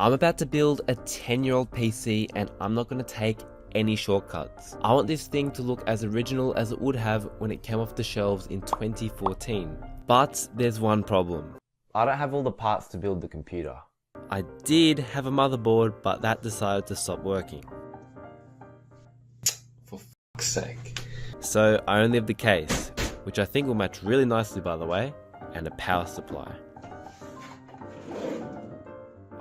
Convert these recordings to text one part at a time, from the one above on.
I'm about to build a 10-year-old PC and I'm not going to take any shortcuts. I want this thing to look as original as it would have when it came off the shelves in 2014. But there's one problem. I don't have all the parts to build the computer. I did have a motherboard, but that decided to stop working. For fuck's sake. So I only have the case, which I think will match really nicely by the way, and a power supply.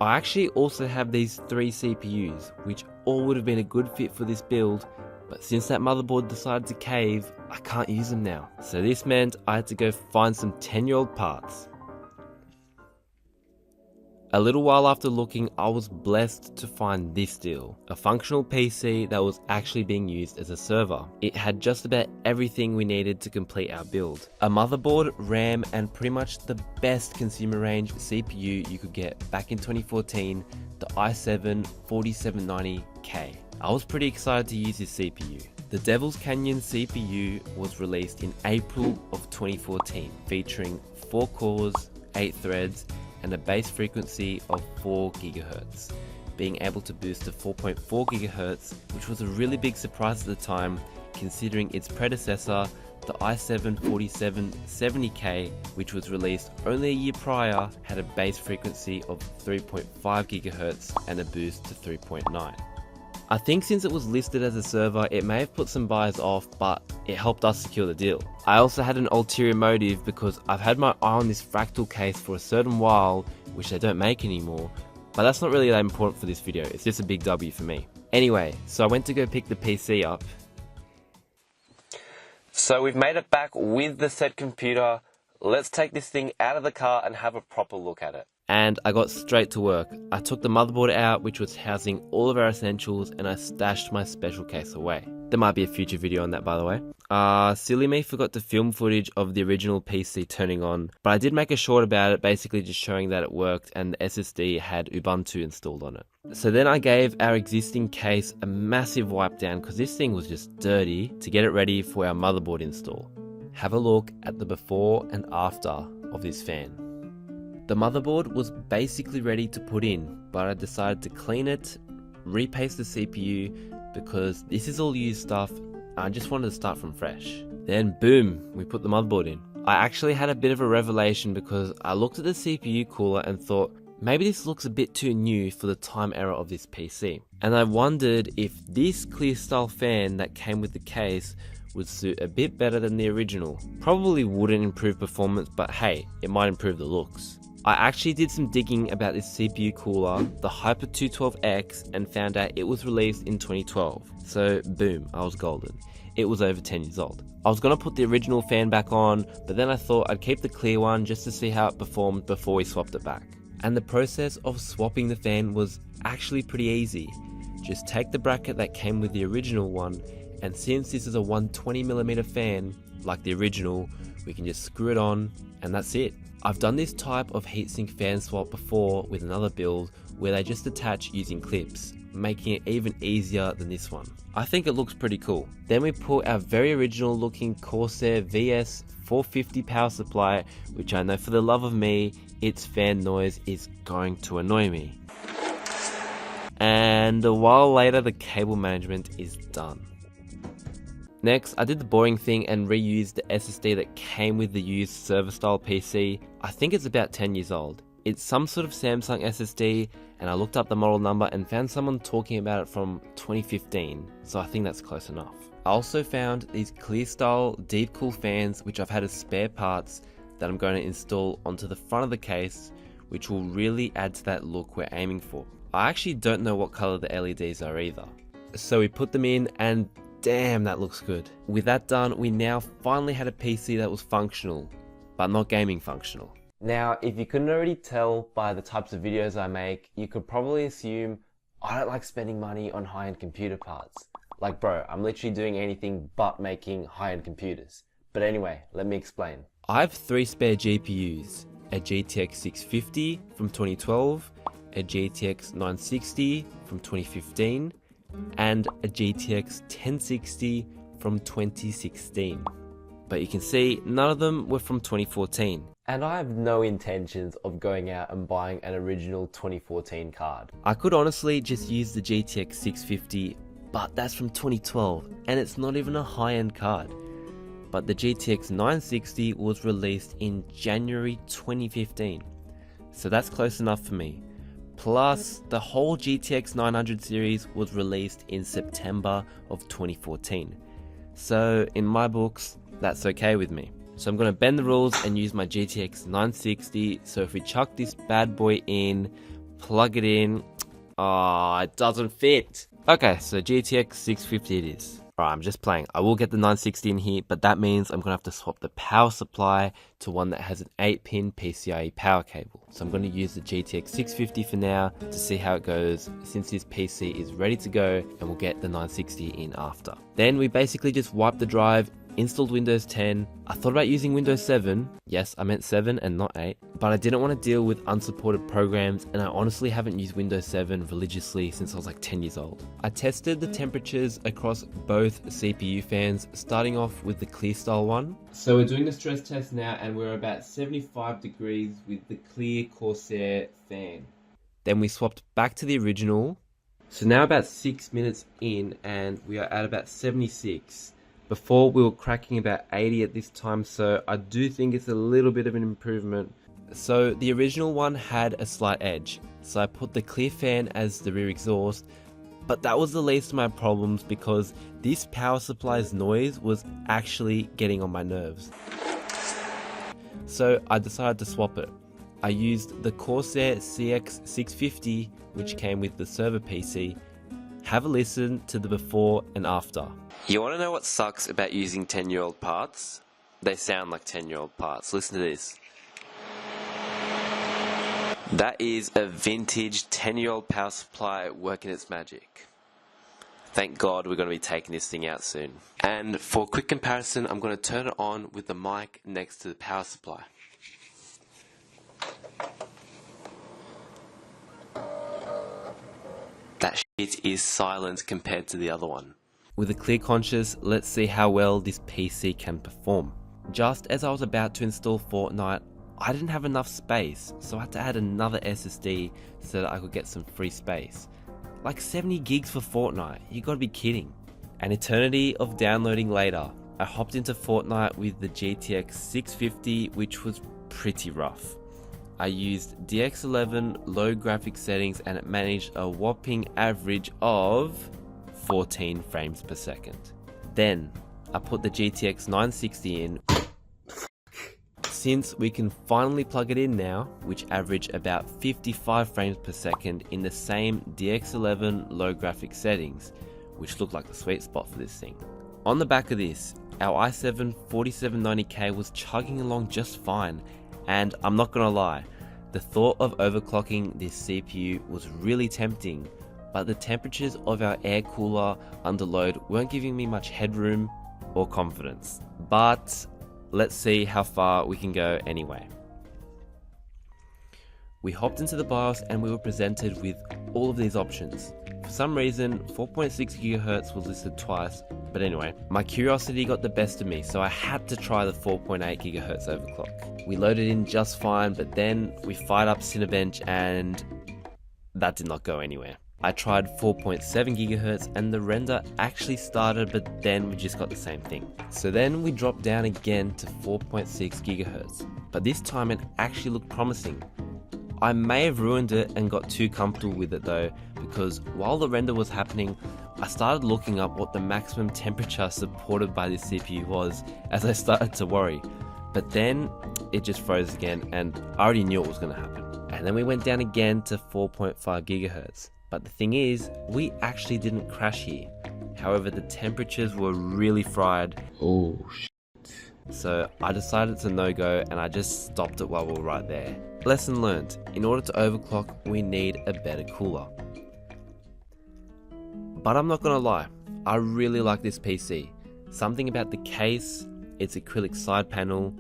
I actually also have these 3 CPUs, which all would have been a good fit for this build, but since that motherboard decided to cave, I can't use them now. So this meant I had to go find some 10-year-old parts. A little while after looking, I was blessed to find this deal. A functional PC that was actually being used as a server. It had just about everything we needed to complete our build. A motherboard, RAM, and pretty much the best consumer range CPU you could get back in 2014, the i7-4790K. I was pretty excited to use this CPU. The Devil's Canyon CPU was released in April of 2014, featuring 4 cores, 8 threads, and a base frequency of 4 GHz, being able to boost to 4.4 GHz, which was a really big surprise at the time, considering its predecessor, the i7-4770K, which was released only a year prior, had a base frequency of 3.5 GHz and a boost to 3.9. I think since it was listed as a server, it may have put some buyers off, but it helped us secure the deal. I also had an ulterior motive because I've had my eye on this Fractal case for a certain while, which they don't make anymore, but that's not really that important for this video, it's just a big W for me. Anyway, so I went to go pick the PC up. So we've made it back with the said computer. Let's take this thing out of the car and have a proper look at it. And I got straight to work. I took the motherboard out, which was housing all of our essentials, and I stashed my special case away. There might be a future video on that, by the way. Silly me forgot to film footage of the original PC turning on, but I did make a short about it, basically just showing that it worked and the SSD had Ubuntu installed on it. So then I gave our existing case a massive wipe down because this thing was just dirty to get it ready for our motherboard install. Have a look at the before and after of this fan. The motherboard was basically ready to put in, but I decided to clean it, repaste the CPU, because this is all used stuff and I just wanted to start from fresh. Then boom, we put the motherboard in. I actually had a bit of a revelation because I looked at the CPU cooler and thought, maybe this looks a bit too new for the time era of this PC. And I wondered if this clear style fan that came with the case would suit a bit better than the original. Probably wouldn't improve performance, but hey, it might improve the looks. I actually did some digging about this CPU cooler, the Hyper 212X, and found out it was released in 2012. So boom, I was golden. It was over 10 years old. I was going to put the original fan back on, but then I thought I'd keep the clear one just to see how it performed before we swapped it back. And the process of swapping the fan was actually pretty easy. Just take the bracket that came with the original one, and since this is a 120mm fan, like the original, we can just screw it on, and that's it. I've done this type of heatsink fan swap before with another build where they just attach using clips, making it even easier than this one. I think it looks pretty cool. Then we put our very original looking Corsair VS 450 power supply, which I know for the love of me, its fan noise is going to annoy me. And a while later the cable management is done. Next, I did the boring thing and reused the SSD that came with the used server style PC. I think it's about 10 years old. It's some sort of Samsung SSD, and I looked up the model number and found someone talking about it from 2015, so I think that's close enough. I also found these clear style deep cool fans which I've had as spare parts that I'm going to install onto the front of the case, which will really add to that look we're aiming for. I actually don't know what color the LEDs are either. So we put them in and damn, that looks good. With that done, we now finally had a PC that was functional, but not gaming functional. Now, if you couldn't already tell by the types of videos I make, you could probably assume I don't like spending money on high-end computer parts. Like bro, I'm literally doing anything but making high-end computers. But anyway, let me explain. I have 3 spare GPUs, a GTX 650 from 2012, a GTX 960 from 2015, and a GTX 1060 from 2016. but you can see none of them were from 2014. And I have no intentions of going out and buying an original 2014 card. I could honestly just use the GTX 650, but that's from 2012 and it's not even a high-end card. But the GTX 960 was released in January 2015, so that's close enough for me. Plus, the whole GTX 900 series was released in September of 2014. So in my books, that's okay with me. So I'm going to bend the rules and use my GTX 960. So if we chuck this bad boy in, plug it in, it doesn't fit. Okay, so GTX 650 it is. Alright, I'm just playing. I will get the 960 in here, but that means I'm going to have to swap the power supply to one that has an 8-pin PCIe power cable. So I'm going to use the GTX 650 for now to see how it goes, since this PC is ready to go, and we'll get the 960 in after. Then we basically just wipe the drive, installed Windows 10. I thought about using Windows 7. Yes, I meant 7 and not 8. But I didn't want to deal with unsupported programs, and I honestly haven't used Windows 7 religiously since I was like 10 years old. I tested the temperatures across both CPU fans, starting off with the clear style one. So we're doing the stress test now, and we're about 75 degrees with the clear Corsair fan. Then we swapped back to the original. So now about 6 minutes in, and we are at about 76. Before we were cracking about 80 at this time, so I do think it's a little bit of an improvement. So the original one had a slight edge, so I put the clear fan as the rear exhaust, but that was the least of my problems because this power supply's noise was actually getting on my nerves. So I decided to swap it. I used the Corsair CX650, which came with the server PC. Have a listen to the before and after. You want to know what sucks about using 10-year-old parts? They sound like 10-year-old parts. Listen to this. That is a vintage 10-year-old power supply working its magic. Thank God we're going to be taking this thing out soon. And for a quick comparison, I'm going to turn it on with the mic next to the power supply. That shit is silent compared to the other one. With a clear conscience, let's see how well this PC can perform. Just as I was about to install Fortnite, I didn't have enough space, so I had to add another SSD so that I could get some free space. Like 70 gigs for Fortnite, you gotta be kidding. An eternity of downloading later, I hopped into Fortnite with the GTX 650, which was pretty rough. I used DX11 low graphics settings and it managed a whopping average of 14 frames per second. Then I put the GTX 960 in. Since we can finally plug it in now, which average about 55 frames per second in the same DX11 low graphics settings, which looked like the sweet spot for this thing. On the back of this, our i7 4790K was chugging along just fine, and I'm not gonna lie, the thought of overclocking this CPU was really tempting, but the temperatures of our air cooler under load weren't giving me much headroom or confidence. But let's see how far we can go anyway. We hopped into the BIOS and we were presented with all of these options. For some reason, 4.6 GHz was listed twice, but anyway, my curiosity got the best of me, so I had to try the 4.8 GHz overclock. We loaded in just fine, but then we fired up Cinebench and that did not go anywhere. I tried 4.7 GHz and the render actually started, but then we just got the same thing. So then we dropped down again to 4.6 GHz, but this time it actually looked promising. I may have ruined it and got too comfortable with it though, because while the render was happening, I started looking up what the maximum temperature supported by this CPU was as I started to worry. But then it just froze again and I already knew it was going to happen. And then we went down again to 4.5 GHz. But the thing is, we actually didn't crash here. However, the temperatures were really fried. Oh shit. So I decided it's a no-go and I just stopped it while we were right there. Lesson learned, in order to overclock, we need a better cooler. But I'm not gonna lie, I really like this PC. Something about the case, its acrylic side panel,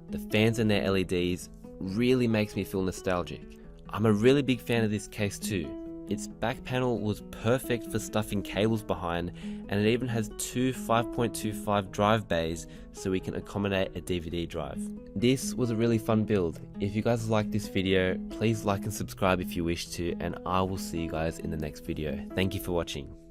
the fans and their LEDs really makes me feel nostalgic. I'm a really big fan of this case too. Its back panel was perfect for stuffing cables behind, and it even has two 5.25 drive bays so we can accommodate a DVD drive. This was a really fun build. If you guys like this video, please like and subscribe if you wish to, and I will see you guys in the next video. Thank you for watching.